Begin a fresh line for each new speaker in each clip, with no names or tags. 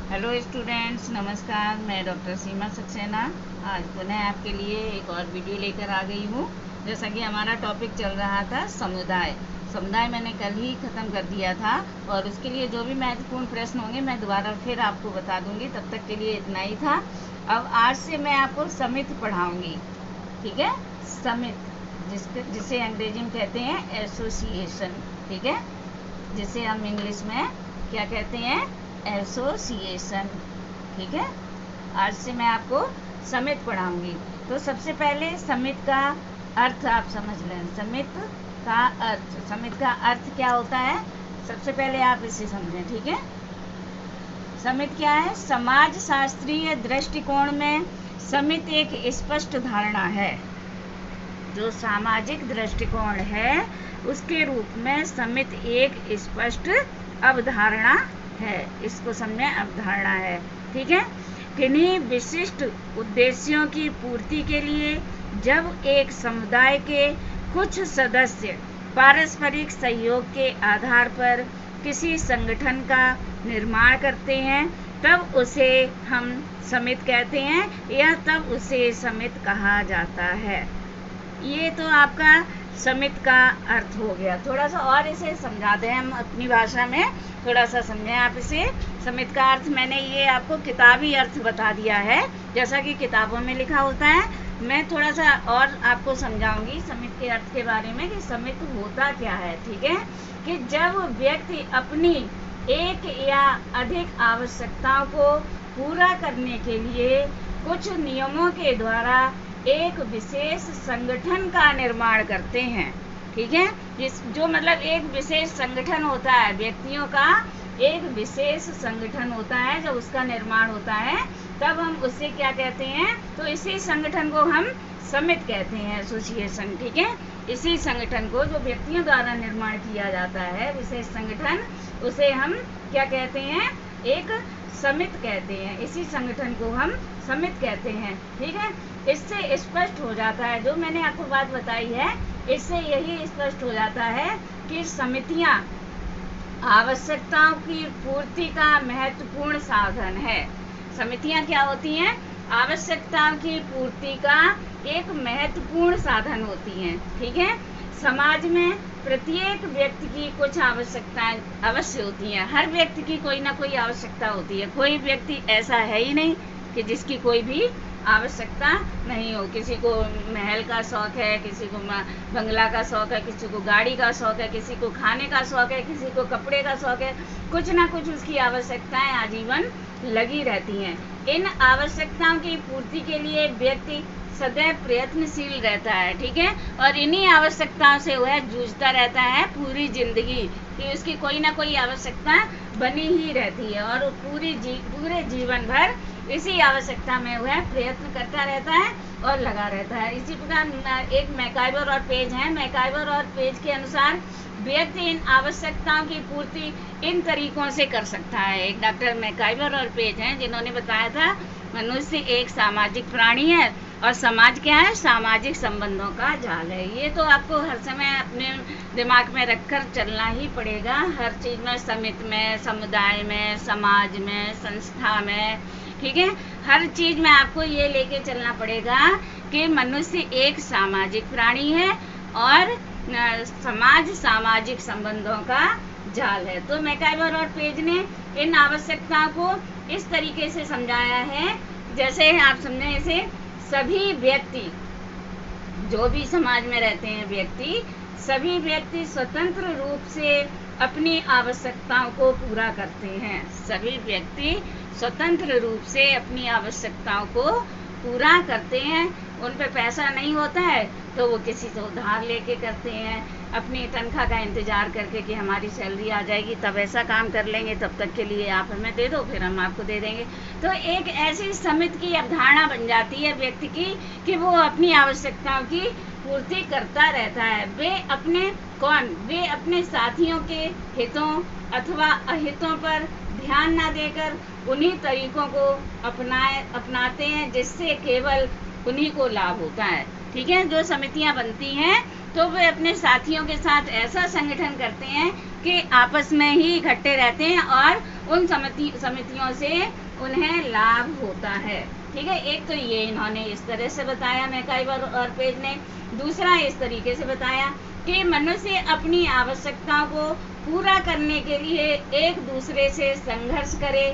Hello students, नमस्कार। मैं doctor सीमा सक्सेना आज पुनः आपके लिए एक और वीडियो लेकर आ गई हूँ। जैसा कि हमारा टॉपिक चल रहा था समुदाय मैंने कल ही ख़त्म कर दिया था और उसके लिए जो भी महत्वपूर्ण प्रश्न होंगे मैं दोबारा फिर आपको बता दूंगी। तब तक के लिए इतना ही था। अब आज से मैं आपको समिति पढ़ाऊँगी। ठीक है, समिति जिसे अंग्रेजी में कहते हैं एसोसिएशन। ठीक है, जिसे हम इंग्लिश में क्या कहते हैं, एसोसिएशन। ठीक है, आज से मैं आपको समिति पढ़ाऊंगी। तो सबसे पहले समिति का अर्थ आप समझ लें। समिति का अर्थ क्या होता है, सबसे पहले आप इसे समझें। ठीक है, समिति क्या है? समाज शास्त्रीय दृष्टिकोण में समिति एक स्पष्ट धारणा है। जो सामाजिक दृष्टिकोण है उसके रूप में समिति एक स्पष्ट अवधारणा है। इसको समझें, अवधारणा है। ठीक है, किन्हीं विशिष्ट उद्देश्यों की पूर्ति के लिए जब एक समुदाय के कुछ सदस्य पारस्परिक सहयोग के आधार पर किसी संगठन का निर्माण करते हैं तब उसे हम समिति कहते हैं या तब उसे समिति कहा जाता है। ये तो आपका समिति का अर्थ हो गया। थोड़ा सा और इसे समझाते हैं हम अपनी भाषा में, थोड़ा सा समझें आप इसे। समिति का अर्थ मैंने ये आपको किताबी अर्थ बता दिया है, जैसा कि किताबों में लिखा होता है। मैं थोड़ा सा और आपको समझाऊंगी समिति के अर्थ के बारे में कि समिति होता क्या है। ठीक है, कि जब व्यक्ति अपनी एक या अधिक आवश्यकताओं को पूरा करने के लिए कुछ नियमों के द्वारा एक विशेष संगठन का निर्माण करते हैं। ठीक है, जो मतलब एक विशेष संगठन होता है, व्यक्तियों का एक विशेष संगठन होता है, जब उसका निर्माण होता है तब हम उससे क्या कहते हैं, तो इसी संगठन को हम समिति कहते हैं, एसोसिएशन। ठीक है, इसी संगठन को जो व्यक्तियों द्वारा निर्माण किया जाता है विशेष संगठन, उसे हम क्या कहते हैं, एक समिति कहते हैं। इसी संगठन को हम समिति कहते हैं। ठीक है, इससे स्पष्ट हो जाता है, जो मैंने आपको बात बताई है, इससे यही स्पष्ट हो जाता है कि समितियां आवश्यकताओं की पूर्ति का महत्वपूर्ण साधन है। समितियां क्या होती हैं? आवश्यकताओं की पूर्ति का एक महत्वपूर्ण साधन होती हैं। ठीक है, समाज में प्रत्येक व्यक्ति की कुछ आवश्यकताएं अवश्य होती हैं। हर व्यक्ति की कोई ना कोई आवश्यकता होती है। कोई व्यक्ति ऐसा है ही नहीं कि जिसकी कोई भी आवश्यकता नहीं हो। किसी को महल का शौक है, किसी को बंगला का शौक है, किसी को गाड़ी का शौक है, किसी को खाने का शौक है, किसी को कपड़े का शौक है। कुछ ना कुछ उसकी आवश्यकताएं आजीवन लगी रहती हैं। इन आवश्यकताओं की पूर्ति के लिए व्यक्ति सदैव प्रयत्नशील रहता है। ठीक है, और इन्हीं आवश्यकताओं से वह जूझता रहता है पूरी जिंदगी, कि उसकी कोई ना कोई आवश्यकता बनी ही रहती है और पूरे जीवन भर इसी आवश्यकता में वह प्रयत्न करता रहता है और लगा रहता है। इसी प्रकार एक मैकाइवर और पेज है। मैकाइवर और पेज के अनुसार व्यक्ति इन आवश्यकताओं की पूर्ति इन तरीकों से कर सकता है। एक डॉक्टर मैकाइवर और पेज हैं जिन्होंने बताया था मनुष्य एक सामाजिक प्राणी है और समाज क्या है? सामाजिक संबंधों का जाल है। ये तो आपको हर समय अपने दिमाग में रखकर चलना ही पड़ेगा। हर चीज में, समिति में, समुदाय में, समाज में, संस्था में, ठीक है, हर चीज में आपको ये लेके चलना पड़ेगा कि मनुष्य एक सामाजिक प्राणी है और समाज सामाजिक संबंधों का जाल है। तो मैकाइवर और पेज ने इन आवश्यकताओं को इस तरीके से समझाया है, जैसे आप समझें इसे, सभी व्यक्ति जो भी समाज में रहते हैं सभी व्यक्ति स्वतंत्र रूप से अपनी आवश्यकताओं को पूरा करते हैं। सभी व्यक्ति स्वतंत्र रूप से अपनी आवश्यकताओं को पूरा करते हैं। उन पे पैसा नहीं होता है तो वो किसी से उधार लेके करते हैं, अपनी तनख्वाह का इंतजार करके कि हमारी सैलरी आ जाएगी तब ऐसा काम कर लेंगे, तब तक के लिए आप हमें दे दो, फिर हम आपको दे देंगे। तो एक ऐसी समिति की अवधारणा बन जाती है व्यक्ति की कि वो अपनी आवश्यकताओं की पूर्ति करता रहता है। वे अपने साथियों के हितों अथवा अहितों पर ध्यान ना देकर उन्हीं तरीकों को अपनाते हैं जिससे केवल उन्हीं को लाभ होता है। ठीक है, जो समितियां बनती हैं तो वे अपने साथियों के साथ ऐसा संगठन करते हैं कि आपस में ही इकट्ठे रहते हैं और उन समितियों से उन्हें लाभ होता है। ठीक है, एक तो ये इन्होंने इस तरह से बताया मैकाइवर और पेज ने। दूसरा इस तरीके से बताया कि मनुष्य अपनी आवश्यकताओं को पूरा करने के लिए एक दूसरे से संघर्ष करे।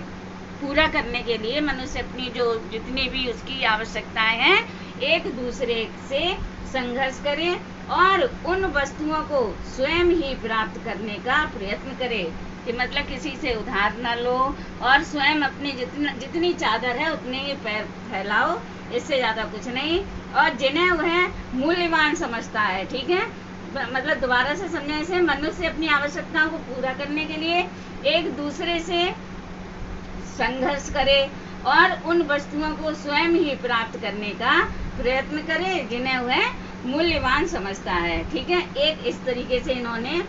पूरा करने के लिए मनुष्य अपनी जो जितनी भी उसकी आवश्यकताएं हैं एक दूसरे से संघर्ष करे और उन वस्तुओं को स्वयं ही प्राप्त करने का प्रयत्न करे। कि मतलब किसी से उधार न लो और स्वयं अपनी जितनी चादर है उतने ही पैर फैलाओ, इससे ज़्यादा कुछ नहीं। और जिन्हें वह मूल्यवान समझता है, ठीक है, मतलब दोबारा से समझने से, मनुष्य अपनी आवश्यकताओं को पूरा करने के लिए एक दूसरे से संघर्ष करे और उन वस्तुओं को स्वयं ही प्राप्त करने का प्रयत्न करे जिन्हें वह मूल्यवान समझता है। ठीक है, एक इस तरीके से इन्होंने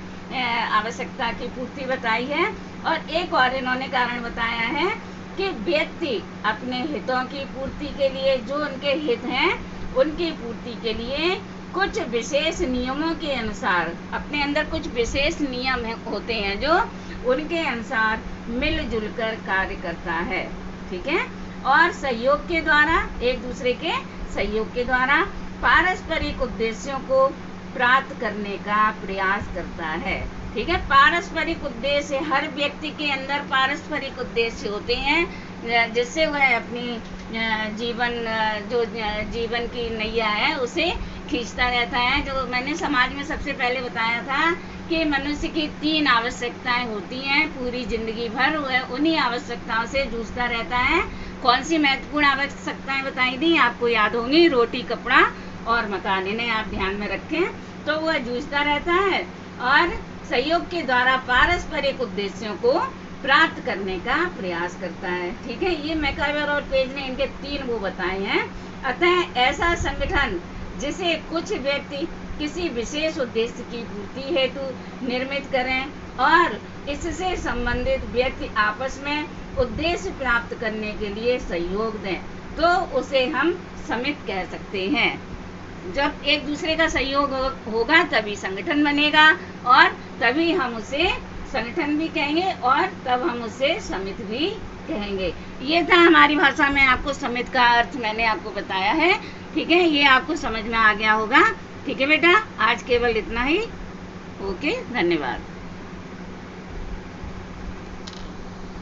आवश्यकता की पूर्ति बताई है। और एक और इन्होंने कारण बताया है कि व्यक्ति अपने हितों की पूर्ति के लिए, जो उनके हित हैं उनकी पूर्ति के लिए कुछ विशेष नियमों के अनुसार, अपने अंदर कुछ विशेष नियम होते हैं जो उनके अनुसार मिलजुल कर कार्य करता है। ठीक है, और सहयोग के द्वारा, एक दूसरे के सहयोग के द्वारा पारस्परिक उद्देश्यों को प्राप्त करने का प्रयास करता है। ठीक है, पारस्परिक उद्देश्य, हर व्यक्ति के अंदर पारस्परिक उद्देश्य होते हैं जिससे वह अपनी जीवन की नैया है उसे खींचता रहता है। जो मैंने समाज में सबसे पहले बताया था कि मनुष्य की 3 आवश्यकताएं होती हैं पूरी जिंदगी भर, वह उन्हीं आवश्यकताओं से जूझता रहता है। कौन सी महत्वपूर्ण आवश्यकताएं बताई थी आपको याद होंगी, रोटी, कपड़ा और मकान, इन्हें आप ध्यान में रखें। तो वह जूझता रहता है और सहयोग के द्वारा पारस्परिक उद्देश्यों को प्राप्त करने का प्रयास करता है। ठीक है, ये मैकाइवर और पेज ने इनके 3 वो बताए हैं। अतः ऐसा संगठन जिसे कुछ व्यक्ति किसी विशेष उद्देश्य की पूर्ति हेतु निर्मित करें और इससे संबंधित व्यक्ति आपस में उद्देश्य प्राप्त करने के लिए सहयोग दें, तो उसे हम समिति कह सकते हैं। जब एक दूसरे का सहयोग होगा तभी संगठन बनेगा और तभी हम उसे संगठन भी कहेंगे और तब हम उसे समिति भी कहेंगे। ये था हमारी भाषा में आपको समिति का अर्थ मैंने आपको बताया है। ठीक है, ये आपको समझ में आ गया होगा। ठीक है बेटा, आज केवल इतना ही। ओके, धन्यवाद।